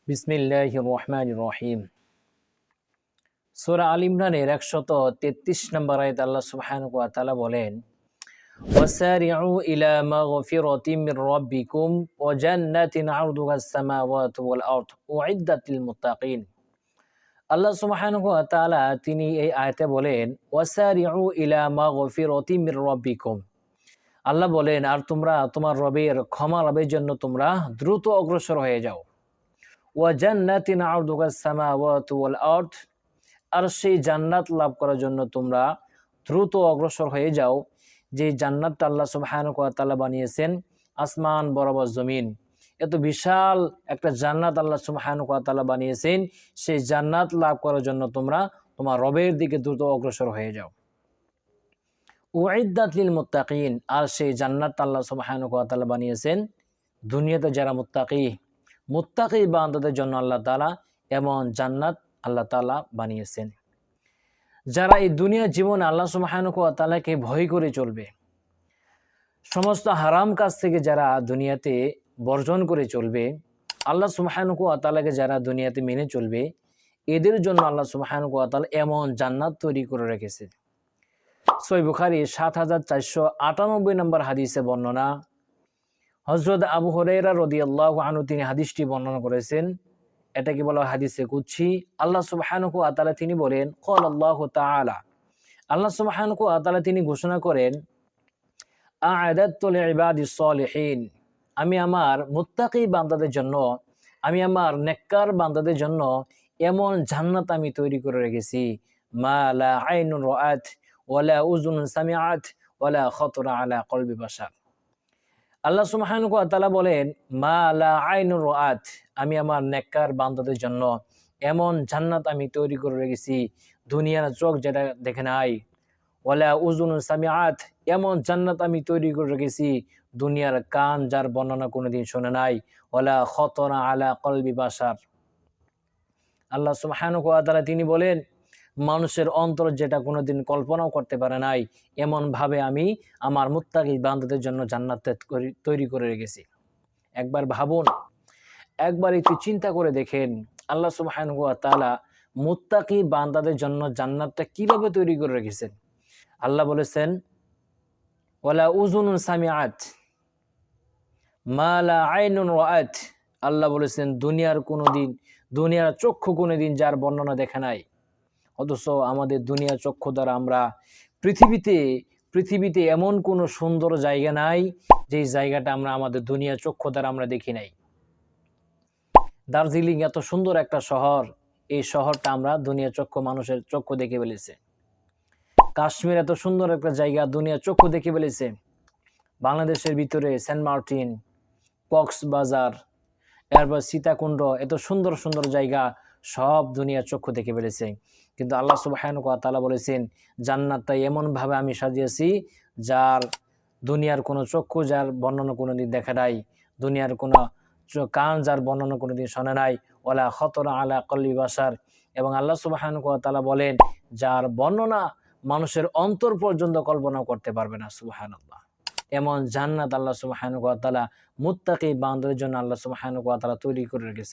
বিসমিল্লাহির রহমানির রহিম। সূরা আল ইমরানের 133 নম্বর আয়াতে আল্লাহ সুবহানাহু ওয়া তাআলা বলেন, ওয়াসারিউ ইলা মাগফিরাতিম মির রাব্বিকুম ওয়া জান্নাতিন আরদুহাস সামাওয়াতু ওয়াল আরদ উইদ্দাত লিল মুত্তাকিন। আল্লাহ সুবহানাহু ওয়া তাআলা তিনি এই আয়াতে বলেন, ওয়াসারিউ ইলা মাগফিরাতিম মির রাব্বিকুম। আল্লাহ বলেন, আর তোমরা তোমার রবের ক্ষমা লাভের জন্য তোমরা দ্রুত অগ্রসর হয়ে যাও। ওয়া জান্নাতিন আরদুহাস সামাওয়াতু ওয়াল আরদ, আর সেই জান্নাত লাভ করার জন্য তোমরা দ্রুত অগ্রসর হয়ে যাও, যে জান্নাতটা আল্লাহ সুবহানাহু ওয়া তাআলা বানিয়েছেন আসমান বরাবর জমিন। এত বিশাল একটা জান্নাত আল্লাহ সুবহানাহু ওয়া তাআলা বানিয়েছেন, সেই জান্নাত লাভ করার জন্য তোমরা তোমার রবের দিকে দ্রুত অগ্রসর হয়ে যাও। উইদ্দাত লিল মুত্তাকিন, আর সেই জান্নাতটা আল্লাহ সুবহানাহু ওয়া তাআলা বানিয়েছেন দুনিয়াতে যারা মুত্তাকি বান্দাদের জন্য আল্লাহ তাআলা এমন জান্নাত আল্লাহ তাআলা বানিয়েছেন। যারা এই দুনিয়ার জীবনে আল্লাহ সুবহানাহু ওয়া তাআলাকে ভয় করে চলবে, সমস্ত হারাম কাজ থেকে যারা দুনিয়াতে বর্জন করে চলবে, আল্লাহ সুবহানাহু ওয়া তাআলাকে যারা দুনিয়াতে মেনে চলবে, এদের জন্য আল্লাহ সুবহানাহু ওয়া তাআলা এমন জান্নাত তৈরি করে রেখেছে। সহিহ বুখারী ৭৪৯৮ নম্বর হাদিসে বর্ণনা, হযরত আবু হুরায়রা রাদিয়াল্লাহু আনহু তিনি হাদিসটি বর্ণনা করেছেন। এটাকে বলা হয় হাদিসে কুদসি। আল্লাহ সুবহানাহু ওয়া তাআলা তিনি বলেন, ক্বালাল্লাহু তাআলা, আল্লাহ সুবহানাহু ওয়া তাআলা তিনি ঘোষণা করেন, আ'আদাতু লিইবাদিস সালিহিন, আমি আমার মুত্তাকি বান্দাদের জন্য, আমি আমার নেককার বান্দাদের জন্য এমন জান্নাত আমি তৈরি করে রেখেছি, মা লা আইনুন রাআত ওয়ালা উযুনুন সামিআত ওয়ালা খাতারা আলা কলবি বাশার। আল্লাহ সুবহানাহু ওয়া তাআলা বলেন, মা লা আইনুর রাআত, আমি আমার নেককার বান্দাদের জন্য এমন জান্নাত আমি তৈরি করে রেখেছি দুনিয়ার চোখ যেটা দেখে নাই, ওয়ালা উযুনুন সামিআত, এমন জান্নাত আমি তৈরি করে রেখেছি দুনিয়ার কান যার বর্ণনা কোনোদিন শুনে নাই, ওয়ালা খাতারা আলা কলবি বাশার। আল্লাহ সুবহানাহু ওয়া তাআলা তিনি বলেন, মানুষের অন্তর যেটা কোনোদিন কল্পনাও করতে পারে নাই, এমন ভাবে আমি আমার মুত্তাকি বান্দাদের জন্য জান্নাত তৈরি করে রেখেছি। একবার ভাবুন, একবার একটু চিন্তা করে দেখেন, আল্লাহ সুবহানাহু ওয়া তাআলা মুত্তাকি বান্দাদের জন্য জান্নাতটা কিভাবে তৈরি করে রেখেছেন। আল্লাহ বলেছেন, ওয়ালা উযুনুন সামিআত মা লা আইনুন রাআত, আল্লাহ বলেছেন দুনিয়ার চক্ষু কোনোদিন যার বর্ণনা দেখে নাই। অথচ আমাদের দুনিয়ার চক্ষু দ্বারা আমরা পৃথিবীতে এমন কোনো সুন্দর জায়গা নাই যেই জায়গাটা আমরা আমাদের দুনিয়ার চক্ষু দ্বারা আমরা দেখি নাই। দার্জিলিং এত সুন্দর একটা শহর, এই শহরটা আমরা দুনিয়ার মানুষের চক্ষু দেখে ফেলেছে। কাশ্মীর এত সুন্দর একটা জায়গা, দুনিয়ার চক্ষু দেখে ফেলেছে। বাংলাদেশের ভিতরে সেন্ট মার্টিন, কক্সবাজার, এরপর সীতাকুণ্ড, এত সুন্দর সুন্দর জায়গা সব দুনিয়ার চক্ষু দেখে ফেলেছে। কিন্তু আল্লাহ সুবহানাহু ওয়া তাআলা বলেছেন, জান্নাতটা এমন ভাবে আমি সাজিয়েছি যার দুনিয়ার কোনো চক্ষু যার বর্ণনা কোনোদিন দেখা নাই, দুনিয়ার কোনো কান যার বর্ণনা কোনোদিন শোনে নাই, ওয়ালা খাতারা আলা কলবি বাশার। এবং আল্লাহ সুবহানাহু ওয়া তাআলা বলেন, যার বর্ণনা মানুষের অন্তর পর্যন্ত কল্পনা করতে পারবে না। সুবহানাল্লাহ, এমন জান্নাত আল্লাহ সুবহানাহু ওয়া তাআলা মুত্তাকি বান্দাদের জন্য আল্লাহ সুবহানাহু ওয়া তাআলা তৈরি করে রেখেছে।